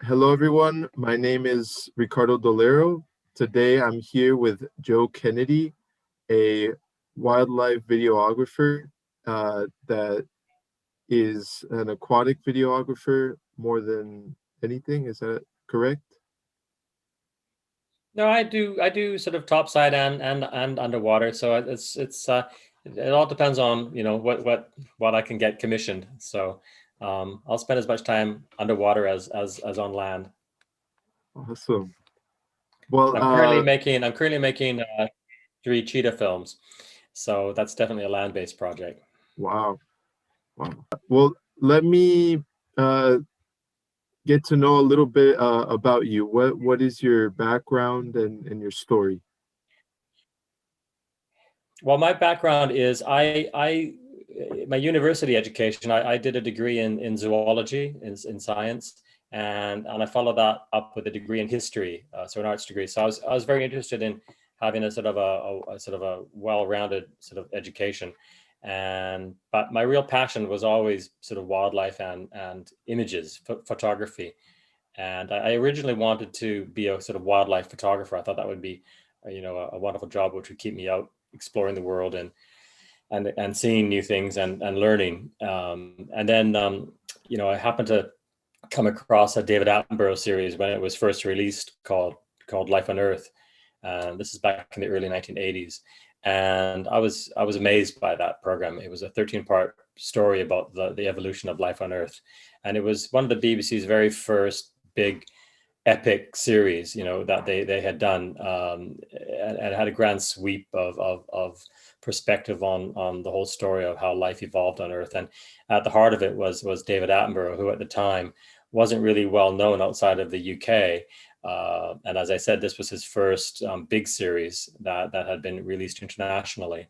Hello, everyone. My name is Ricardo Dolero. Today, I'm here with Joe Kennedy, a wildlife videographer that is an aquatic videographer more than anything. Is that correct? No, I do sort of topside and underwater. So it all depends on what I can get commissioned. So I'll spend as much time underwater as on land. Awesome. Well, I'm currently making 3 cheetah films. So that's definitely a land-based project. wow, wow. Well, let me uh, get to know a little bit about you. What is your background and your story? Well, my background is my university education. I did a degree in zoology in science, and I followed that up with a degree in history, so an arts degree. So I was very interested in having a sort of a sort of a well-rounded sort of education, and but my real passion was always sort of wildlife and images, photography. And I originally wanted to be a sort of wildlife photographer. I thought that would be, a wonderful job, which would keep me out exploring the world and seeing new things and learning. And then, I happened to come across a David Attenborough series when it was first released called Life on Earth. This is back in the early 1980s. And I was amazed by that program. It was a 13-part story about the evolution of life on Earth. And it was one of the BBC's very first big epic series, that they had done, and had a grand sweep of perspective on the whole story of how life evolved on Earth. And at the heart of it was David Attenborough, who at the time wasn't really well known outside of the UK. And as I said, this was his first big series that had been released internationally.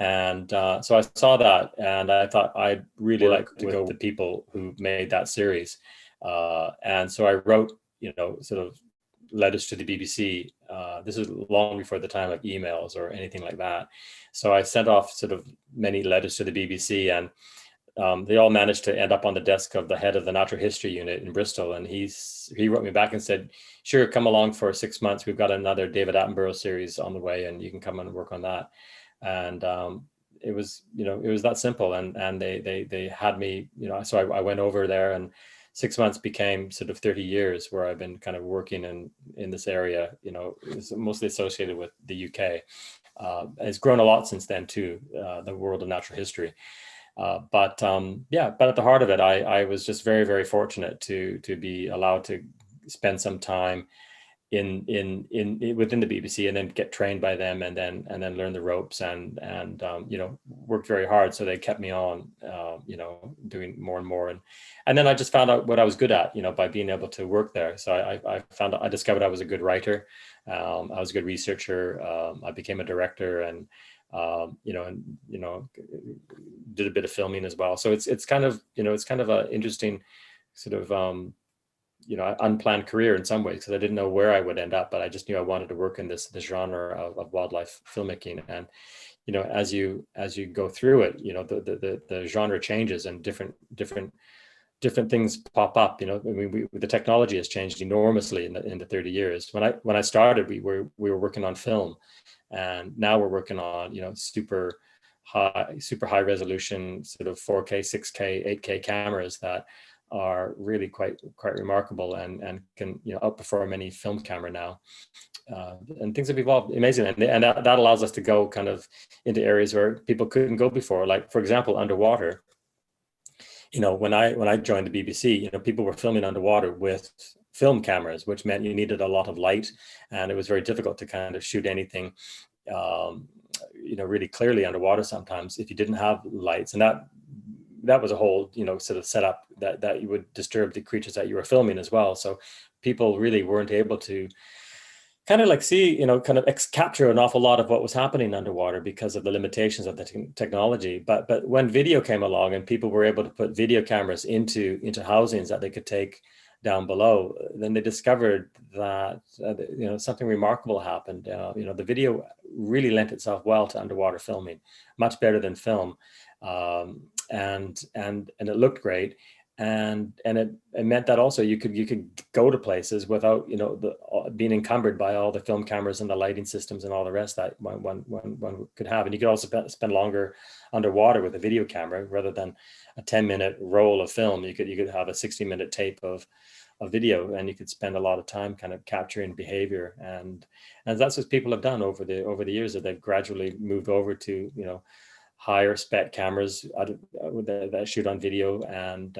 And so I saw that, and I thought I'd really like to go with the people who made that series. And so I wrote, sort of letters to the BBC. This is long before the time of emails or anything like that. So I sent off sort of many letters to the BBC, and they all managed to end up on the desk of the head of the natural history unit in Bristol. And he wrote me back and said, "Sure, come along for 6 months. We've got another David Attenborough series on the way, and you can come and work on that." And it was that simple. And they had me, so I went over there, and 6 months became sort of 30 years where I've been kind of working in this area. It's mostly associated with the UK. It's grown a lot since then too, the world of natural history. But at the heart of it, I was just very, very fortunate to be allowed to spend some time within the BBC, and then get trained by them, and then learn the ropes, and worked very hard. So they kept me on, doing more and more, and then I just found out what I was good at, by being able to work there. So I discovered I was a good writer. I was a good researcher. I became a director, and did a bit of filming as well. So it's kind of an interesting sort of unplanned career in some ways, because I didn't know where I would end up, but I just knew I wanted to work in this genre of wildlife filmmaking. And as you go through it, the genre changes, and different things pop up. I mean, the technology has changed enormously in the 30 years. When I started, we were working on film, and now we're working on super high resolution sort of 4K, 6K, 8K cameras that are really quite remarkable, and can outperform any film camera now. And things have evolved amazingly, and that allows us to go kind of into areas where people couldn't go before. Like, for example, underwater. When I joined the BBC, people were filming underwater with film cameras, which meant you needed a lot of light, and it was very difficult to kind of shoot anything really clearly underwater sometimes if you didn't have lights. And that was a whole sort of setup that you would disturb the creatures that you were filming as well. So people really weren't able to kind of like see, kind of capture an awful lot of what was happening underwater because of the limitations of the technology. But when video came along, and people were able to put video cameras into housings that they could take down below, then they discovered that something remarkable happened. The video really lent itself well to underwater filming, much better than film. And it looked great. it meant that also you could go to places without, you know, being encumbered by all the film cameras and the lighting systems and all the rest that one could have. And you could also spend longer underwater with a video camera rather than a 10-minute roll of film. You could have a 60-minute tape of video, and you could spend a lot of time kind of capturing behavior. And that's what people have done over the years, that they've gradually moved over to, you know, higher spec cameras that shoot on video, and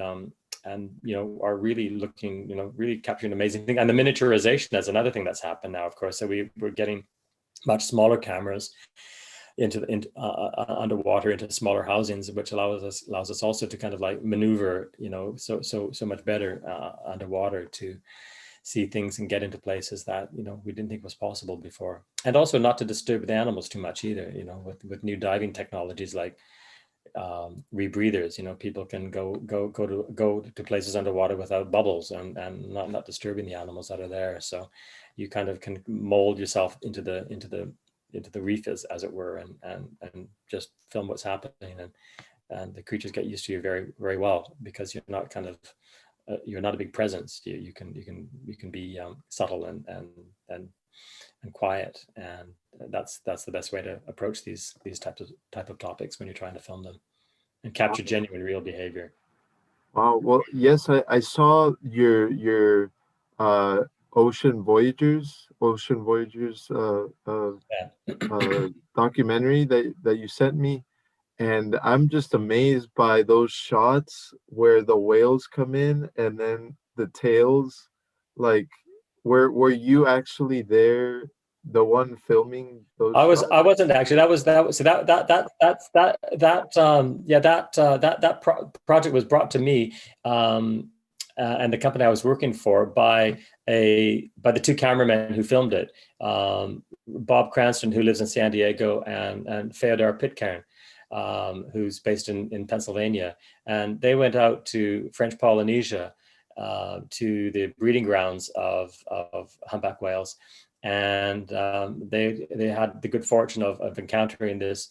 you know, are really looking, you know, really capturing amazing thing. And the miniaturization is another thing that's happened now, of course. So we're getting much smaller cameras into underwater, into smaller housings, which allows us also to kind of like maneuver, you know, so much better underwater, to see things and get into places that, you know, we didn't think was possible before. And also not to disturb the animals too much either, you know, with new diving technologies like rebreathers. You know, people can go to places underwater without bubbles, and not disturbing the animals that are there. So you kind of can mold yourself into the reef, as it were, and just film what's happening, and the creatures get used to you very, very well, because you're not kind of you're not a big presence. You can be subtle and quiet, and that's the best way to approach these type of topics when you're trying to film them and capture genuine, real behavior. Wow. Well, yes, I saw your uh Ocean Voyagers Yeah. documentary that you sent me, and I'm just amazed by those shots where the whales come in and then the tails. Like, were you actually there, the one filming those shots? I wasn't actually. That was so that project was brought to me, and the company I was working for, by the two cameramen who filmed it, Bob Cranston, who lives in San Diego, and Feodor Pitcairn, who's based in Pennsylvania. And they went out to French Polynesia, to the breeding grounds of humpback whales. And they had the good fortune of encountering this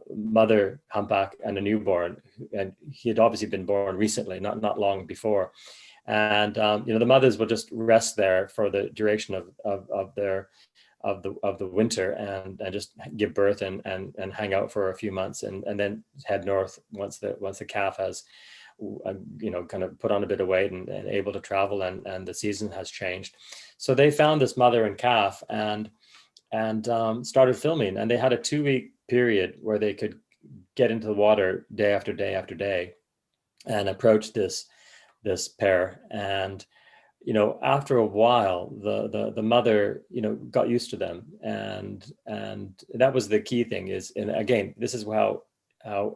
mother humpback and a newborn, and he had obviously been born recently, not long before. And you know, the mothers will just rest there for the duration of the winter, and just give birth and hang out for a few months, and then head north once the calf has, you know, kind of put on a bit of weight and able to travel, and the season has changed. So they found this mother and calf, and started filming. And they had a 2-week period where they could get into the water day after day after day and approach this pair. And you know, after a while, the mother, you know, got used to them, and that was the key thing. Is, and again, this is how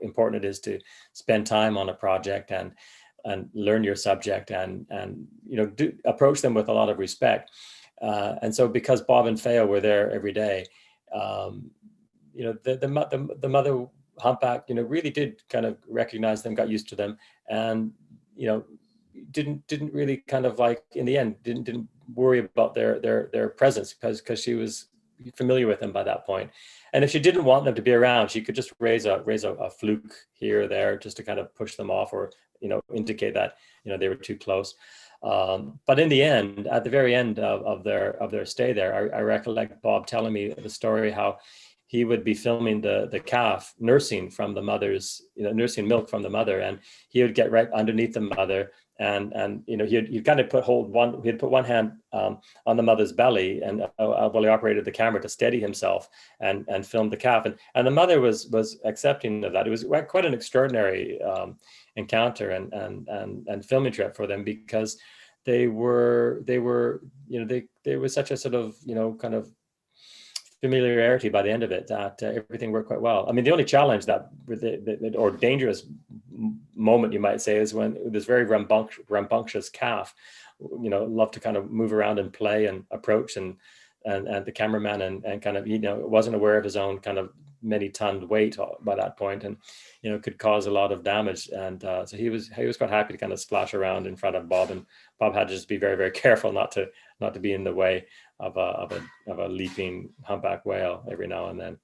important it is to spend time on a project and learn your subject, and you know, approach them with a lot of respect. And so, because Bob and Feo were there every day, you know, the mother humpback, you know, really did kind of recognize them, got used to them, and you know, didn't really kind of like, in the end, didn't worry about their presence, because she was familiar with them by that point. And if she didn't want them to be around, she could just raise a fluke here or there, just to kind of push them off, or you know, indicate that, you know, they were too close. But in the end, at the very end of their stay there, I recollect Bob telling me the story how he would be filming the calf nursing from the mother's, you know, nursing milk from the mother, and he would get right underneath the mother, and you know, he'd kind of put one hand on the mother's belly, and while he operated the camera to steady himself and film the calf, and the mother was accepting of that. It was quite an extraordinary encounter and filming trip for them, because they were you know, they were such a sort of, you know, kind of familiarity by the end of it, that everything worked quite well. I mean, the only challenge or dangerous moment, you might say, is when this very rambunctious calf, you know, loved to kind of move around and play and approach, and the cameraman and kind of, you know, wasn't aware of his own kind of many ton weight by that point, and you know, could cause a lot of damage. And so he was quite happy to kind of splash around in front of Bob, and Bob had to just be very, very careful not to be in the way of a leaping humpback whale every now and then.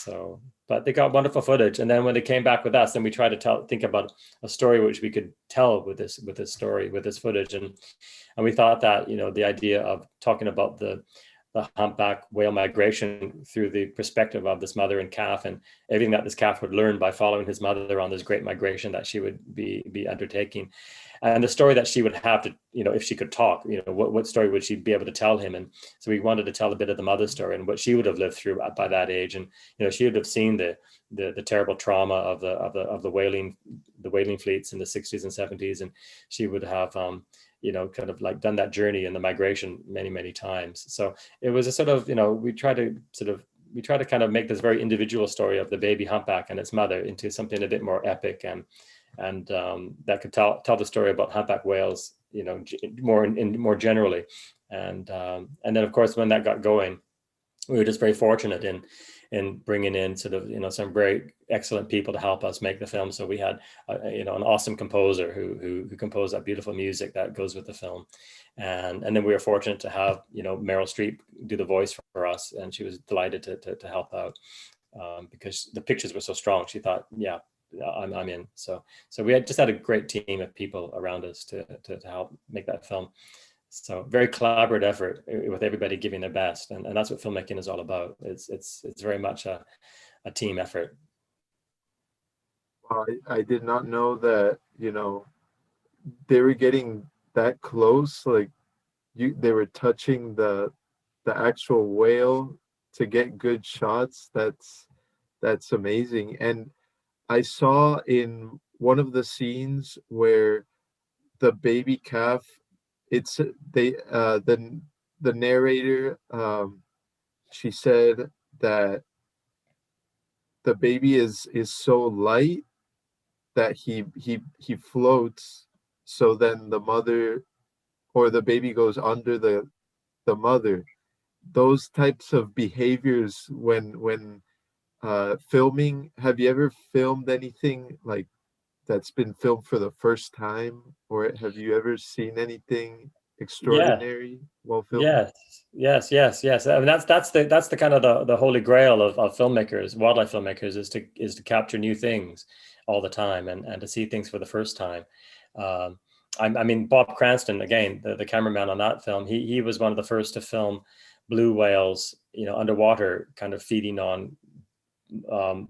So, but they got wonderful footage. And then when they came back with us, then we tried to think about a story which we could tell with this story, with this footage. And we thought that, the idea of talking about the humpback whale migration through the perspective of this mother and calf, and everything that this calf would learn by following his mother on this great migration that she would be undertaking, and the story that she would have to, if she could talk, what story would she be able to tell him? And so we wanted to tell a bit of the mother's story and what she would have lived through by that age, and she would have seen the terrible trauma of the whaling fleets in the 60s and 70s, and she would have kind of like done that journey in the migration many, many times. So it was a sort of, we try to kind of make this very individual story of the baby humpback and its mother into something a bit more epic, and that could tell the story about humpback whales, more generally. And then of course, when that got going, we were just very fortunate in bringing in sort of, some very excellent people to help us make the film. So we had, an awesome composer who composed that beautiful music that goes with the film. And then we were fortunate to have, Meryl Streep do the voice for us. And she was delighted to help out because the pictures were so strong. She thought, yeah, I'm in. So we just had a great team of people around us to help make that film. So very collaborative effort with everybody giving their best, and that's what filmmaking is all about. It's very much a team effort. I did not know that, they were getting that close. Like they were touching the actual whale to get good shots. That's amazing. And I saw in one of the scenes where the baby calf, it's the narrator, she said that the baby is so light that he floats, so then the mother or the baby goes under the mother. Those types of behaviors when filming, have you ever filmed anything like that's been filmed for the first time, or have you ever seen anything Yeah. extraordinary while filming? Yes. I mean, that's the kind of the holy grail of filmmakers, wildlife filmmakers, is to capture new things all the time, and to see things for the first time. I mean, Bob Cranston, again, the cameraman on that film, he was one of the first to film blue whales, underwater, kind of feeding on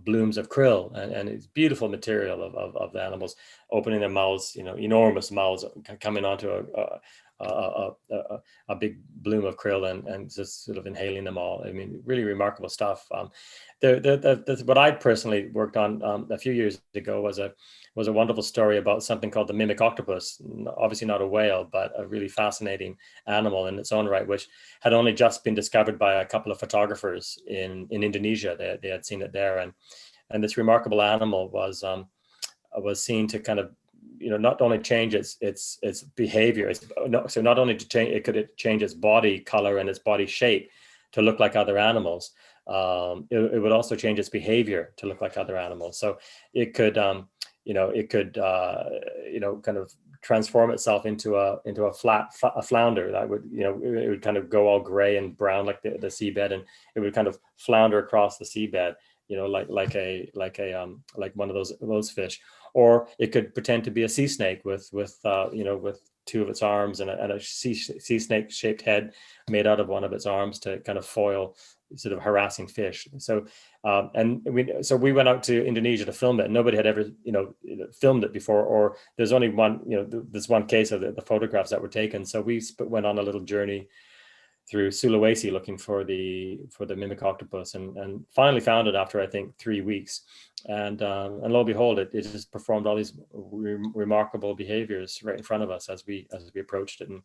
blooms of krill, and it's beautiful material of the animals opening their mouths, enormous mouths coming onto a big bloom of krill, and just sort of inhaling them all. I mean, really remarkable stuff. What I personally worked on a few years ago was a wonderful story about something called the mimic octopus. Obviously not a whale, but a really fascinating animal in its own right, which had only just been discovered by a couple of photographers in Indonesia. They had seen it there, and this remarkable animal was seen to kind of, not only change its behavior, so not only to change, it could change its body color and its body shape to look like other animals. It would also change its behavior to look like other animals. So it could, kind of transform itself into a flounder that would, it would kind of go all gray and brown like the seabed, and it would kind of flounder across the seabed, like one of those fish. Or it could pretend to be a sea snake with two of its arms and a sea snake shaped head made out of one of its arms to kind of foil sort of harassing fish. So we went out to Indonesia to film it. Nobody had ever filmed it before, or there's only one, this one case of the photographs that were taken. So we went on a little journey through Sulawesi looking for the mimic octopus, and finally found it after, I think, 3 weeks. And lo and behold, it just performed all these remarkable behaviors right in front of us as we approached it, and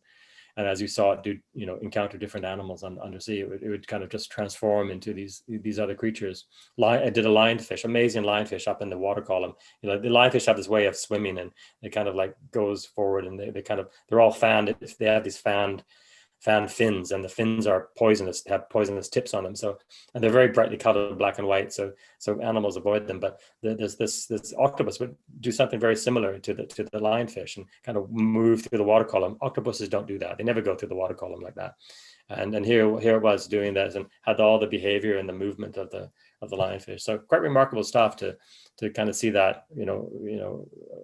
as you saw it do, encounter different animals undersea, it would kind of just transform into these other creatures. I did a lionfish, amazing lionfish up in the water column. The lionfish have this way of swimming, and it kind of like goes forward, and they're all fanned. They have these fanned fins, and the fins are poisonous. They have poisonous tips on them. And they're very brightly colored, black and white. So animals avoid them. But there's this octopus would do something very similar to the lionfish and kind of move through the water column. Octopuses don't do that. They never go through the water column like that. And here it was doing that, and had all the behavior and the movement of the of the lionfish. So quite remarkable stuff to kind of see that,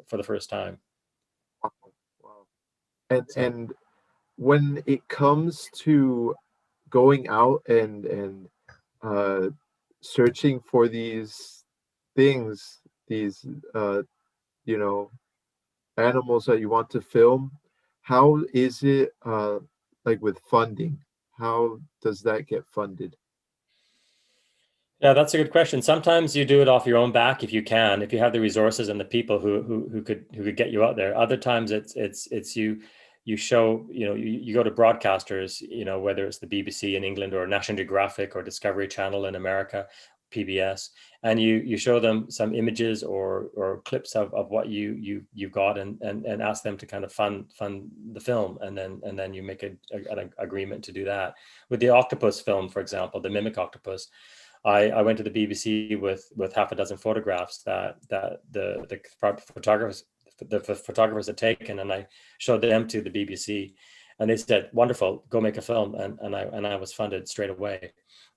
for the first time. Wow. And So when it comes to going out and uh, searching for these things, these you know, animals that you want to film, how is it like with funding? How does that get funded? yeah, that's a good question. Sometimes you do it off your own back if you can, if you have the resources and the people who could get you out there. Other times it's you show, you go to broadcasters, whether it's the BBC in England or National Geographic or Discovery Channel in America, PBS, and you show them some images or clips of what you've got, and ask them to kind of fund the film, and then you make an agreement to do that. With the octopus film, for example, the mimic octopus, I went to the BBC with half a dozen photographs that the photographers had taken, and I showed them to the BBC, and they said, "Wonderful, go make a film," and I was funded straight away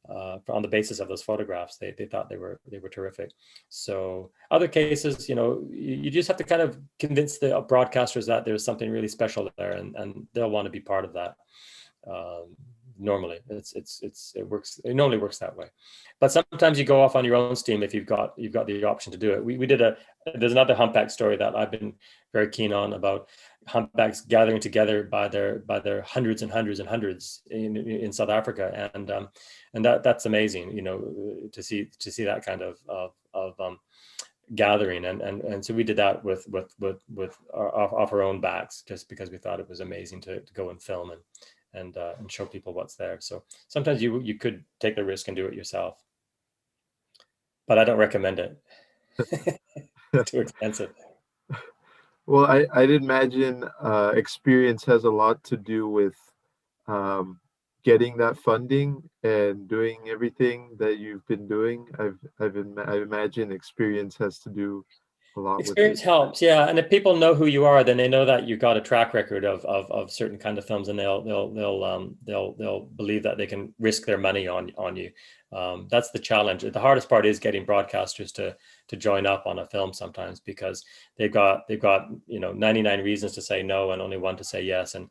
on the basis of those photographs. They thought they were terrific. So other cases, you just have to kind of convince the broadcasters that there's something really special there, and they'll want to be part of that. Um, Normally it normally works that way, but sometimes you go off on your own steam if you've got the option to do it. We did there's another humpback story that I've been very keen on, about humpbacks gathering together by their hundreds and hundreds and hundreds in South Africa, and that's amazing, to see that kind of gathering, and so we did that with off our own backs, just because we thought it was amazing to go and film and show people what's there. So sometimes you could take the risk and do it yourself, but I don't recommend it. Too expensive. Well, I'd imagine experience has a lot to do with um, getting that funding and doing everything that you've been doing. I imagine experience has to do a lot with it. Experience helps, yeah. And if people know who you are, then they know that you've got a track record of certain kind of films, and they'll believe that they can risk their money on you. That's the challenge. The hardest part is getting broadcasters to join up on a film sometimes, because they've got 99 reasons to say no and only one to say yes, and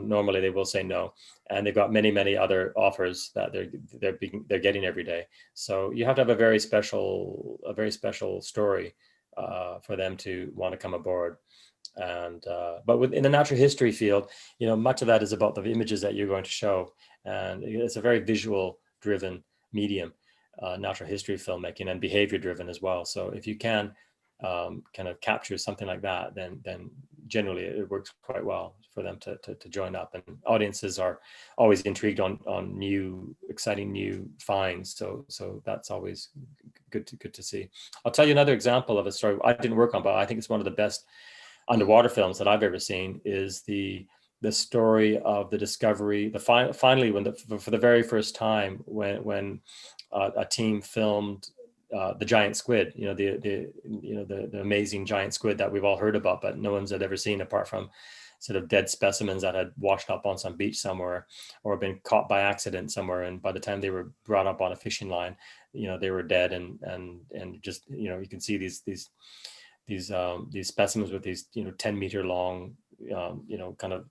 normally they will say no, and they've got many other offers that they're getting every day. So you have to have a very special story for them to want to come aboard. And but in the natural history field, much of that is about the images that you're going to show, and it's a very visual driven medium, natural history filmmaking, and behavior driven as well. So if you can kind of capture something like that, then generally it works quite well for them to join up, and audiences are always intrigued on new exciting new finds. So that's always good to see. I'll tell you another example of a story I didn't work on, but I think it's one of the best underwater films that I've ever seen. Is the story of the discovery, finally when for the very first time, when a team filmed the giant squid, the amazing giant squid that we've all heard about, but no one's had ever seen, apart from sort of dead specimens that had washed up on some beach somewhere or been caught by accident somewhere. And by the time they were brought up on a fishing line, they were dead. And just, you can see these specimens with these, 10-meter long, kind of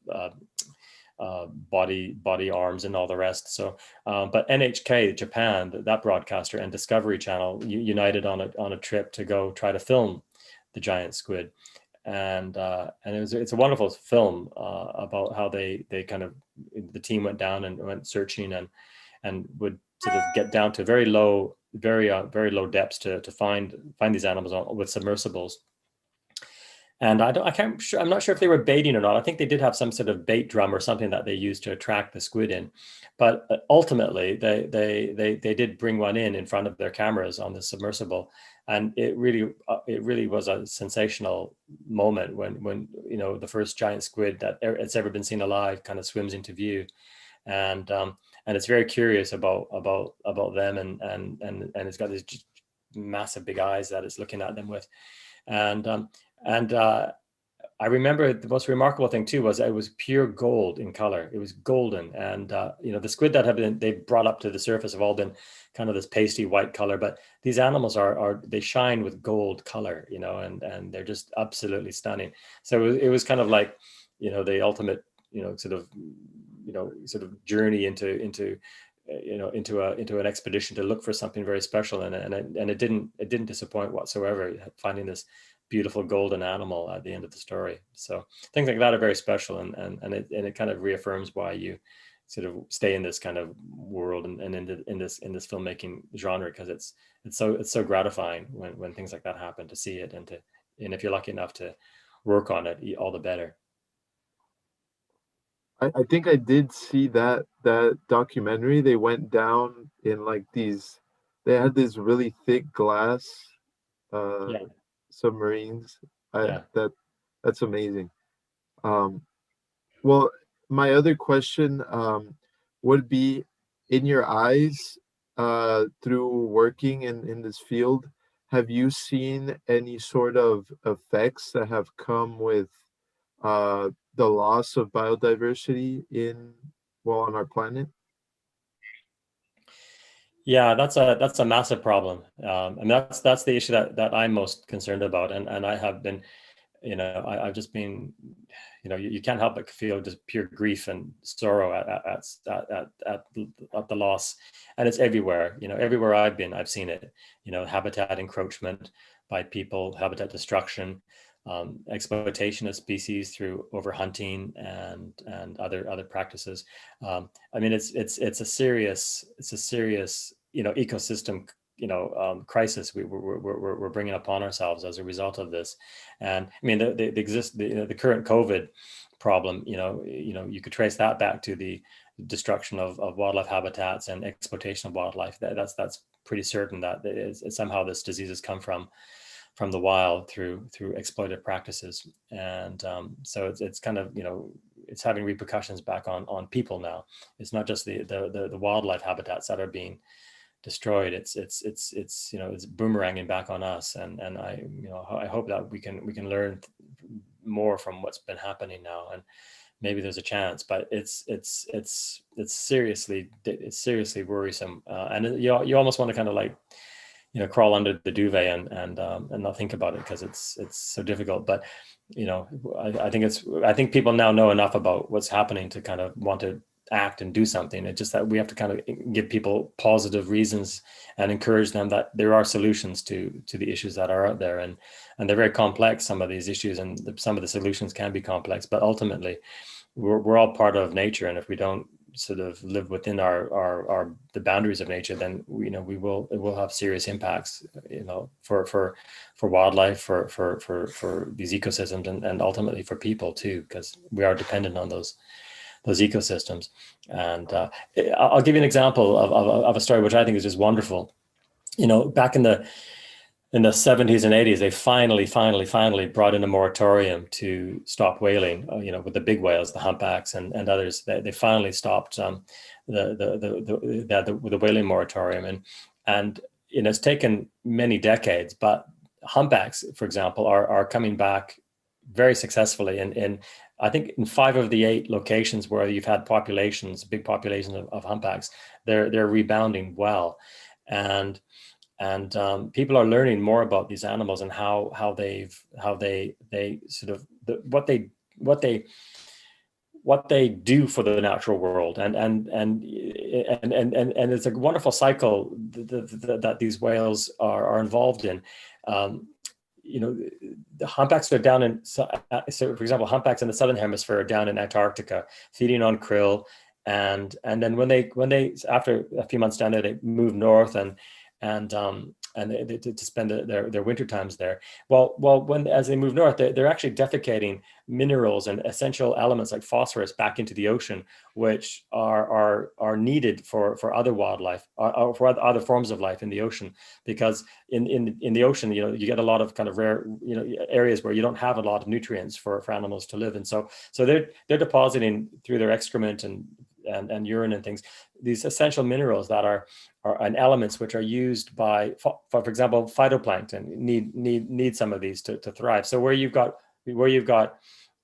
body arms and all the rest. So, but NHK Japan, that broadcaster, and Discovery Channel united on a trip to go try to film the giant squid, and it's a wonderful film about how they kind of, the team went down and went searching and would sort of get down to very low depths to find these animals with submersibles. And I'm not sure if they were baiting or not. I think they did have some sort of bait drum or something that they used to attract the squid in. But ultimately, they did bring one in front of their cameras on the submersible, and it really was a sensational moment when the first giant squid that it's ever been seen alive kind of swims into view, and it's very curious about them, and it's got these massive big eyes that it's looking at them with, and I remember the most remarkable thing too was it was pure gold in color. It was golden, and the squid that have been they brought up to the surface have all been kind of this pasty white color, but these animals are they shine with gold color, and they're just absolutely stunning. So it was kind of like, the ultimate, sort of journey into an expedition to look for something very special, and it didn't disappoint whatsoever, finding this beautiful golden animal at the end of the story. So things like that are very special, and it kind of reaffirms why you sort of stay in this kind of world and in this filmmaking genre, because it's so gratifying when things like that happen, to see it, and if you're lucky enough to work on it, all the better. I think I did see that documentary. They went down in like these, they had this really thick glass uh Yeah, submarines. I yeah. that that's amazing. Um, well, my other question would be, in your eyes, through working in this field, have you seen any sort of effects that have come with the loss of biodiversity on our planet? Yeah, that's a massive problem, and that's the issue that I'm most concerned about, and I have been, I've just been, you can't help but feel just pure grief and sorrow at the loss, and it's everywhere. Everywhere I've been, I've seen it. Habitat encroachment by people, habitat destruction, exploitation of species through overhunting and other practices. I mean, it's a serious ecosystem crisis we're bringing upon ourselves as a result of this. And I mean, the current COVID problem, you could trace that back to the destruction of wildlife habitats and exploitation of wildlife. That's pretty certain that somehow this disease has come from the wild through exploitive practices. And so it's kind of, it's having repercussions back on people now. It's not just the wildlife habitats that are being destroyed. It's boomeranging back on us, and I hope that we can learn more from what's been happening now, and maybe there's a chance, but it's seriously worrisome, and you almost want to kind of like crawl under the duvet and not think about it, because it's so difficult. But I think people now know enough about what's happening to kind of want to act and do something. It's just that we have to kind of give people positive reasons and encourage them that there are solutions to the issues that are out there, and they're very complex, some of these issues, and some of the solutions can be complex, but ultimately we're all part of nature, and if we don't sort of live within our the boundaries of nature, then it will have serious impacts, for wildlife, for these ecosystems, and ultimately for people too, because we are dependent on those ecosystems. And I'll give you an example of a story which I think is just wonderful. Back in the 70s and 80s, they finally brought in a moratorium to stop whaling, with the big whales, the humpbacks and others. They finally stopped the whaling moratorium. And it's taken many decades, but humpbacks, for example, are coming back very successfully. And I think in 5 of the 8 locations where you've had big populations of humpbacks, they're rebounding well. And people are learning more about these animals and how they sort of what they do for the natural world, and it's a wonderful cycle that these whales are involved in. Um, the humpbacks are down so for example, humpbacks in the southern hemisphere are down in Antarctica feeding on krill, and then when they after a few months down there, they move north and to spend their winter times there. Well, as they move north, they're actually defecating minerals and essential elements like phosphorus back into the ocean, which are needed for other wildlife, or for other forms of life in the ocean. Because in the ocean, you get a lot of kind of rare, areas where you don't have a lot of nutrients for animals to live in. So they're depositing through their excrement and urine and things, these essential minerals that are and elements which are used by, for example, phytoplankton need some of these to thrive. So where you've got where you've got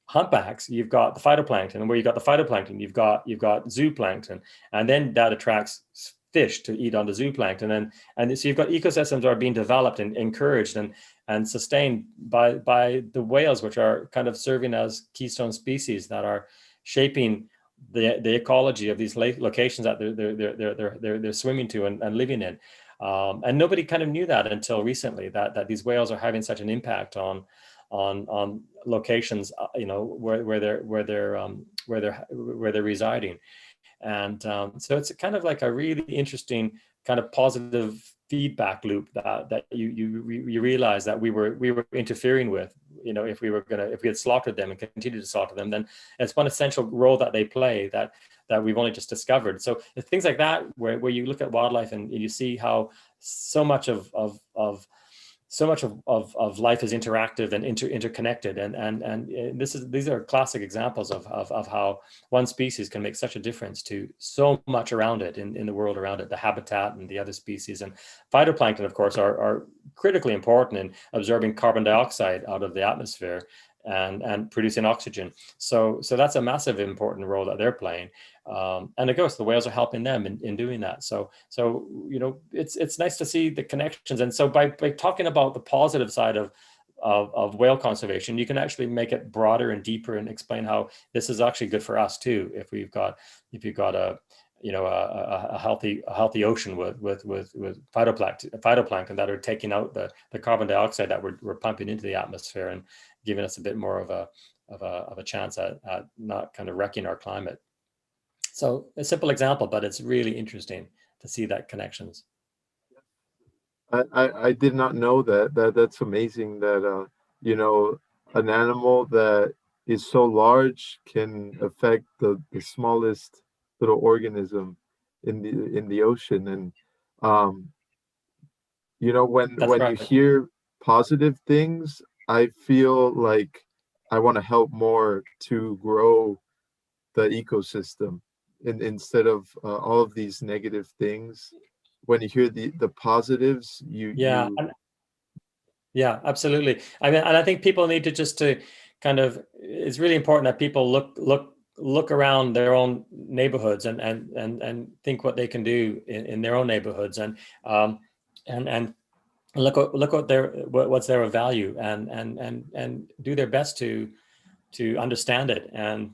humpbacks, you've got the phytoplankton, and where you've got the phytoplankton, you've got zooplankton, and then that attracts fish to eat on the zooplankton, and so you've got ecosystems that are being developed and encouraged and sustained by the whales, which are kind of serving as keystone species that are shaping the ecology of these locations that they're swimming to and living in. And nobody kind of knew that until recently, that these whales are having such an impact on locations, where they're residing. And so it's kind of like a really interesting kind of positive feedback loop that you realize that we were interfering with. If we had slaughtered them and continued to slaughter them, then it's one essential role that they play that we've only just discovered. So it's things like that where you look at wildlife and you see how so much of life is interactive and interconnected, and these are classic examples of how one species can make such a difference to so much around it in the world around it, the habitat and the other species. And phytoplankton, of course, are critically important in absorbing carbon dioxide out of the atmosphere and producing oxygen. So that's a massive important role that they're playing. And of course, the whales are helping them in doing that. So it's nice to see the connections. And so by talking about the positive side of whale conservation, you can actually make it broader and deeper and explain how this is actually good for us too. If you've got a healthy ocean with phytoplankton that are taking out the carbon dioxide that we're pumping into the atmosphere and giving us a bit more of a chance at not kind of wrecking our climate. So a simple example, but it's really interesting to see that connections. I did not know that's amazing that an animal that is so large can affect the smallest little organism in the ocean. And That's when you right. hear positive things, I feel like I want to help more to grow the ecosystem instead of all of these negative things. When you hear the positives, Yeah. Yeah, absolutely. I mean, and I think people need to just to kind of, it's really important that people look around their own neighborhoods and think what they can do in their own neighborhoods, and look what's their value, and do their best to understand it. And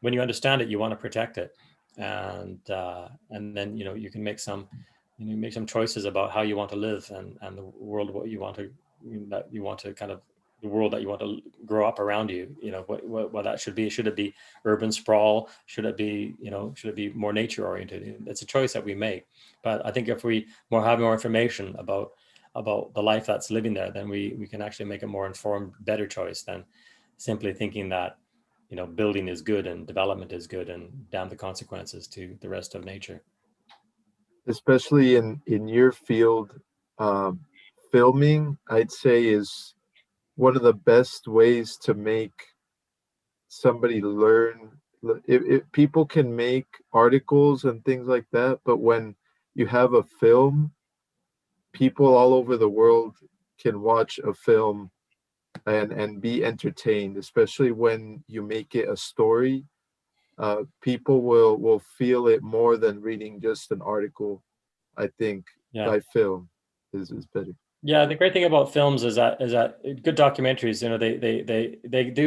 when you understand it, you want to protect it, and then you can make some choices about how you want to live, and the world what you want to kind of the world that you want to grow up around you. What that should be. Should it be urban sprawl? Should it be more nature oriented? It's a choice that we make. But I think if we have more information about the life that's living there, then we can actually make a more informed, better choice than simply thinking that building is good and development is good and damn the consequences to the rest of nature. Especially in your field, um, filming, I'd say, is one of the best ways to make somebody learn. If people can make articles and things like that, but when you have a film, people all over the world can watch a film and be entertained, especially when you make it a story. People will feel it more than reading just an article. I think Yeah. by film is better. Yeah, the great thing about films is that good documentaries,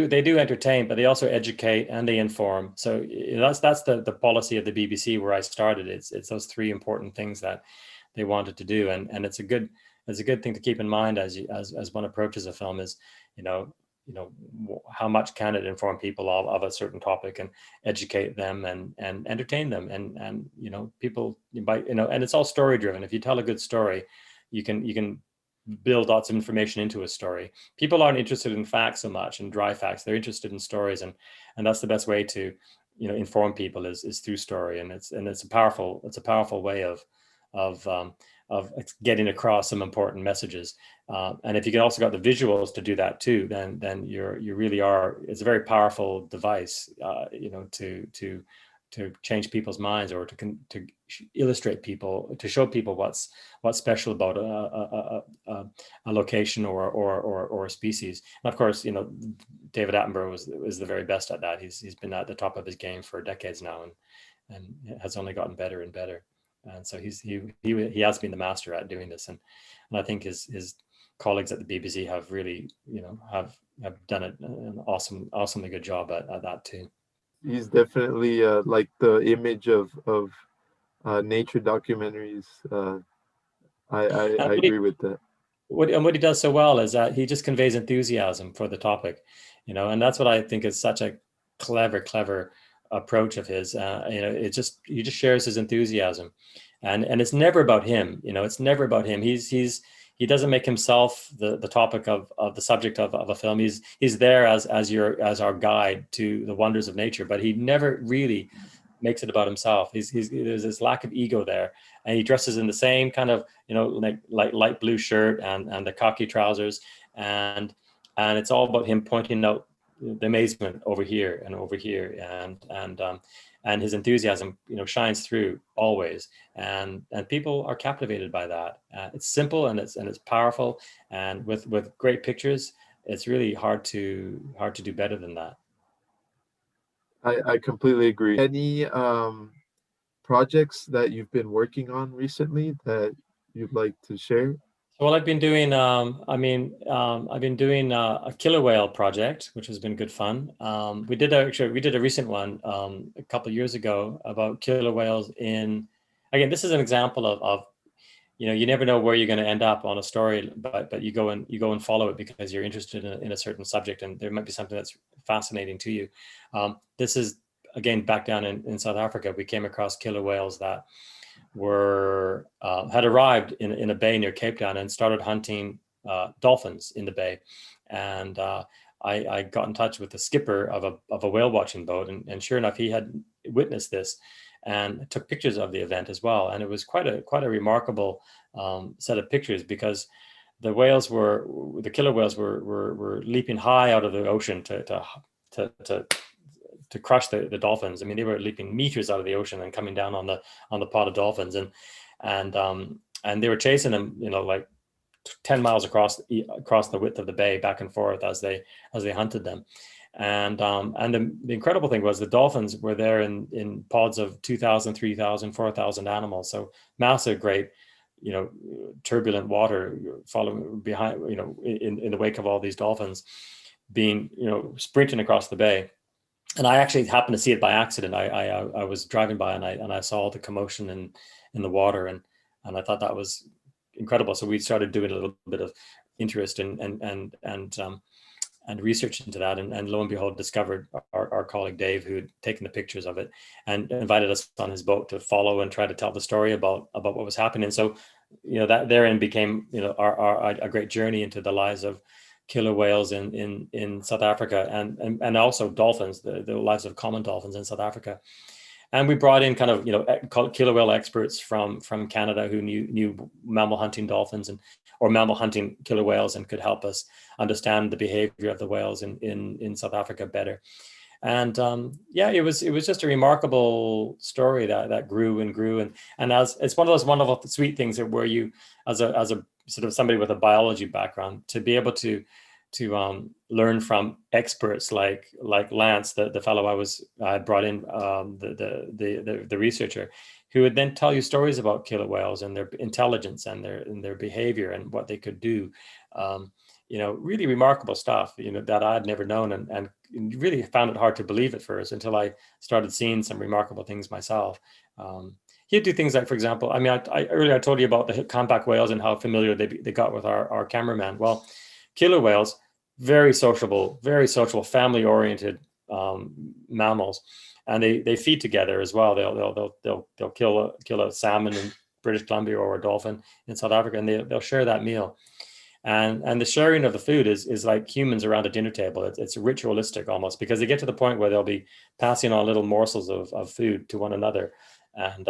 they do entertain, but they also educate and they inform. So that's the policy of the BBC where I started. It's those three important things that they wanted to do, and it's a good thing to keep in mind as one approaches a film is, how much can it inform people of a certain topic and educate them and entertain them, and people and it's all story driven. If you tell a good story, you can build lots of information into a story. People aren't interested in facts so much and dry facts. They're interested in stories, and that's the best way to inform people is through story. And it's a powerful way of getting across some important messages. And if you can also got the visuals to do that too, then you really are. It's a very powerful device, to change people's minds, or to illustrate people, to show people what's special about a location or a species. And of course, David Attenborough was the very best at that. He's been at the top of his game for decades now, and has only gotten better and better. And so he has been the master at doing this, and I think his colleagues at the BBC have really have done an awesomely good job at that too. He's definitely like the image of nature documentaries. I agree with that. What he does so well is that he just conveys enthusiasm for the topic, and that's what I think is such a clever approach of his. He just shares his enthusiasm, and it's never about him. It's never about him. He doesn't make himself the topic of the subject of a film. He's there as our guide to the wonders of nature, but he never really makes it about himself. There's this lack of ego there, and he dresses in the same kind of like light blue shirt and the khaki trousers, and it's all about him pointing out the amazement over here and over here, and his enthusiasm shines through always, and people are captivated by that. It's simple and it's powerful, and with great pictures, it's really hard to do better than that. I completely agree. Any projects that you've been working on recently that you'd like to share? Well, I've been doing, I've been doing a killer whale project, which has been good fun. We did a recent one a couple of years ago about killer whales again, this is an example of you never know where you're going to end up on a story, but you go and follow it because you're interested in a certain subject, and there might be something that's fascinating to you. This is, again, back down in South Africa. We came across killer whales that had arrived in a bay near Cape Town and started hunting dolphins in the bay. And I got in touch with the skipper of a whale watching boat, and sure enough, he had witnessed this and took pictures of the event as well. And it was quite a remarkable set of pictures, because the killer whales were leaping high out of the ocean to crush the dolphins. I mean, they were leaping meters out of the ocean and coming down on the pod of dolphins, and they were chasing them, like 10 miles across the width of the bay, back and forth as they hunted them. And the incredible thing was the dolphins were there in pods of 2,000, 3,000, 4,000 animals. So massive, great, turbulent water following behind, in the wake of all these dolphins being, sprinting across the bay. And I actually happened to see it by accident. I was driving by and I saw the commotion in the water, and I thought that was incredible. So we started doing a little bit of interest and research into that, and lo and behold, discovered our colleague Dave, who had taken the pictures of it and invited us on his boat to follow and try to tell the story about what was happening. So, that therein became, a great journey into the lives of killer whales in South Africa, and also dolphins, the lives of common dolphins in South Africa. And we brought in kind of, killer whale experts from Canada who knew mammal hunting dolphins or mammal hunting killer whales, and could help us understand the behavior of the whales in South Africa better. And it was just a remarkable story that grew and grew. And as it's one of those wonderful, sweet things where you, as a sort of somebody with a biology background, to be able to learn from experts like Lance, the fellow I had brought in, the researcher, who would then tell you stories about killer whales and their intelligence and their behavior and what they could do. Really remarkable stuff, that I had never known, and really found it hard to believe at first until I started seeing some remarkable things myself. He'd do things like, for example, I earlier I told you about the humpback whales and how familiar they got with our cameraman. Well, killer whales, very sociable, family-oriented mammals, and they feed together as well. They'll kill a salmon in British Columbia or a dolphin in South Africa, and they'll share that meal. And the sharing of the food is like humans around a dinner table. It's ritualistic almost, because they get to the point where they'll be passing on little morsels of food to one another, and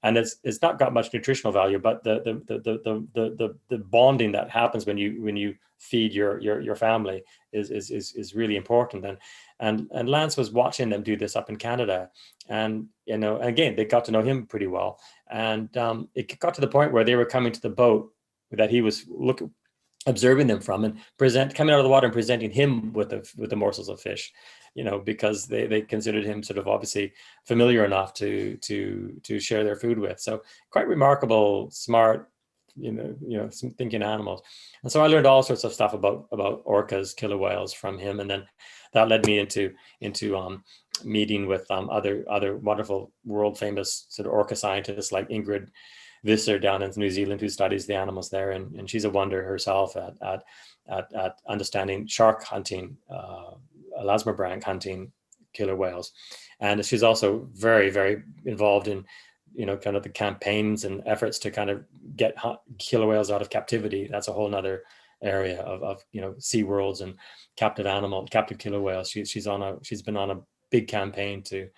it's not got much nutritional value, but the bonding that happens when you feed your family is really important. And Lance was watching them do this up in Canada, and again, they got to know him pretty well, and it got to the point where they were coming to the boat that he was observing them from, and coming out of the water and presenting him with the morsels of fish, because they considered him sort of obviously familiar enough to share their food with. So quite remarkable, smart, some thinking animals. And so I learned all sorts of stuff about orcas, killer whales from him, and then that led me into meeting with other wonderful world famous sort of orca scientists like Ingrid Visser down in New Zealand, who studies the animals there, and she's a wonder herself at understanding shark hunting, elasmobranch hunting killer whales, and she's also very, very involved in kind of the campaigns and efforts to kind of get killer whales out of captivity. That's a whole nother area of sea worlds and captive killer whales. She's been on a big campaign to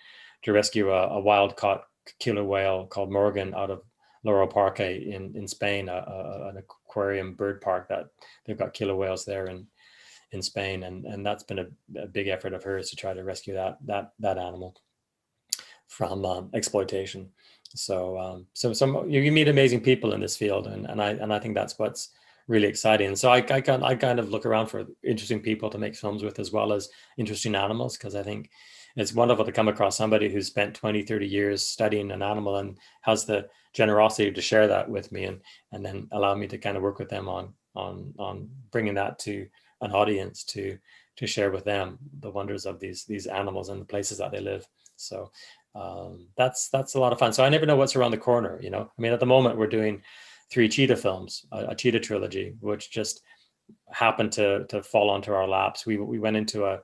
rescue a wild caught killer whale called Morgan out of Loro Parque in Spain, an aquarium bird park that they've got killer whales there in Spain, and that's been a big effort of hers to try to rescue that animal from exploitation. So you meet amazing people in this field, and I think that's what's really exciting. And so I kind of look around for interesting people to make films with, as well as interesting animals, because I think it's wonderful to come across somebody who's spent 20, 30 years studying an animal and has the generosity to share that with me, and then allow me to kind of work with them on bringing that to an audience to share with them the wonders of these animals and the places that they live. So that's a lot of fun. So I never know what's around the corner. I mean, at the moment we're doing 3 cheetah films, a cheetah trilogy, which just happened to fall onto our laps. We went to a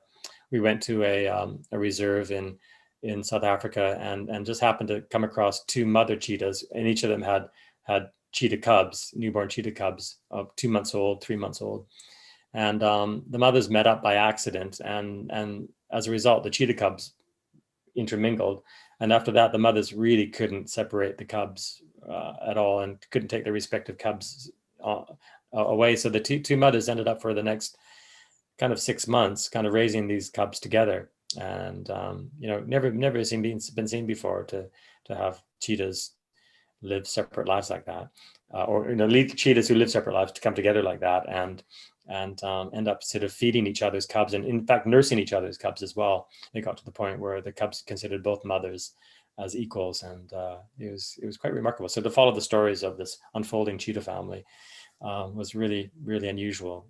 reserve in South Africa, and just happened to come across 2 mother cheetahs, and each of them had cheetah cubs, newborn cheetah cubs of 2 months old, 3 months old, and the mothers met up by accident, and as a result, the cheetah cubs intermingled, and after that, the mothers really couldn't separate the cubs at all, and couldn't take their respective cubs away. So the two mothers ended up for the next kind of 6 months, kind of raising these cubs together, and never been seen before to have cheetahs live separate lives like that, or cheetahs who live separate lives to come together like that, and end up sort of feeding each other's cubs, and in fact nursing each other's cubs as well. They got to the point where the cubs considered both mothers as equals, and it was quite remarkable. So to follow the stories of this unfolding cheetah family was really, really unusual.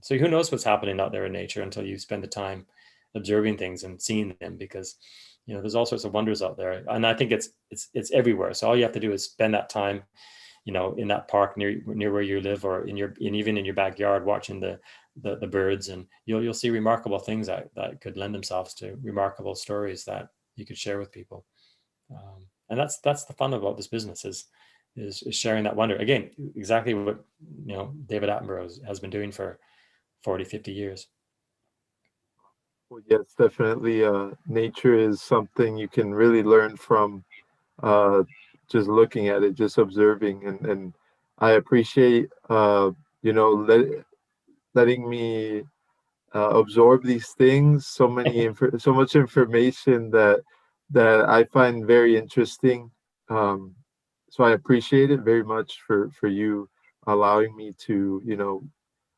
So who knows what's happening out there in nature until you spend the time observing things and seeing them, because there's all sorts of wonders out there, and I think it's everywhere. So all you have to do is spend that time in that park near where you live, or even in your backyard, watching the birds, and you'll see remarkable things that could lend themselves to remarkable stories that you could share with people. And that's the fun about this business, is sharing that wonder. Again, exactly what David Attenborough has been doing for 40, 50 years. Well, yes, definitely. Nature is something you can really learn from, just looking at it, just observing, and I appreciate letting me absorb these things. So much information that I find very interesting. So I appreciate it very much for you allowing me to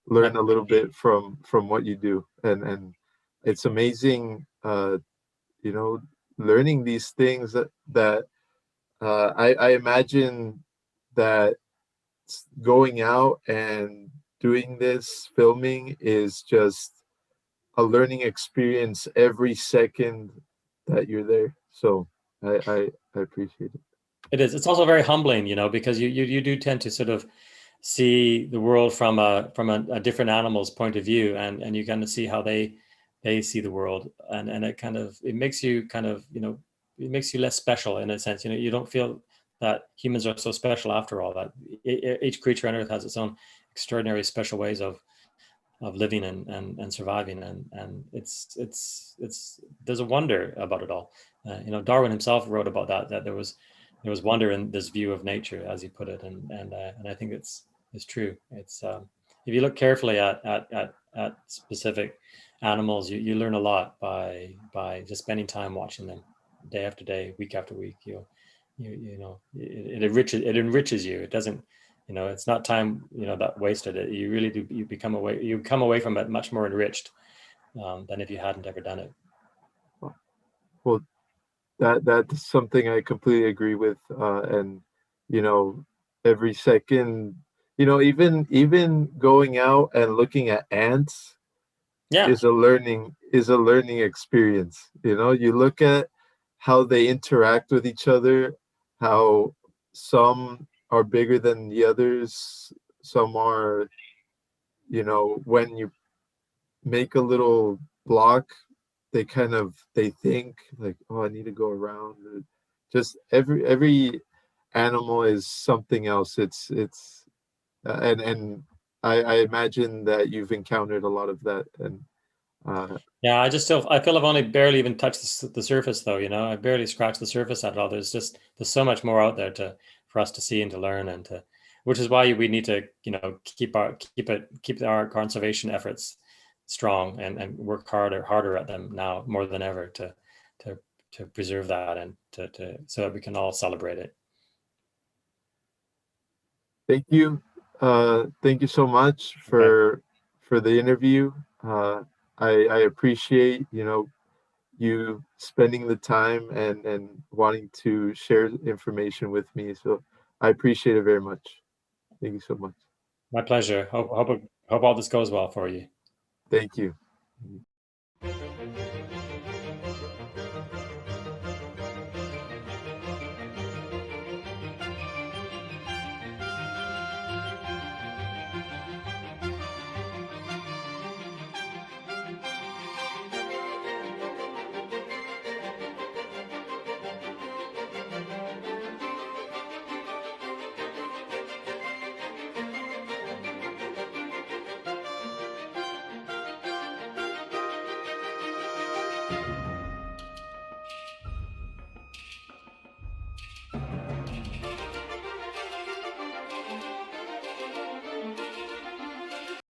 learn a little bit from what you do, and it's amazing learning these things that I imagine that going out and doing this filming is just a learning experience every second that you're there. So I appreciate it. It is. It's also very humbling, because you do tend to sort of see the world from a different animal's point of view, and you kind of see how they see the world, and it makes you it makes you less special in a sense. You don't feel that humans are so special after all. That each creature on Earth has its own extraordinary special ways of living and surviving, and it's there's a wonder about it all. Darwin himself wrote about that there was there was wonder in this view of nature, as you put it, and I think it's true. It's if you look carefully at specific animals, you learn a lot by just spending time watching them, day after day, week after week. You know, it enriches you. It doesn't, you know, it's not time, you know, that wasted. It you really do, you come away from it much more enriched than if you hadn't ever done it. Well, that's something I completely agree with. And you know, every second, you know, even going out and looking at ants Yeah, is a learning experience. You know, you look at how they interact with each other, how some are bigger than the others, some are, you know, when you make a little block, they think like, oh, I need to go around. Just every animal is something else. It's and I imagine that you've encountered a lot of that. And yeah. I feel I've only barely even touched the surface, though. You know, I barely scratched the surface at all. There's so much more out there for us to see and to learn, and to, which is why we need to, you know, keep our conservation efforts strong, and work harder at them now more than ever to to preserve that, and to so that we can all celebrate it. thank you so much Okay. for the interview. Uh, I appreciate, you know, you spending the time and wanting to share information with me. So I appreciate it very much. Thank you so much. My pleasure. Hope all this goes well for you. Thank you.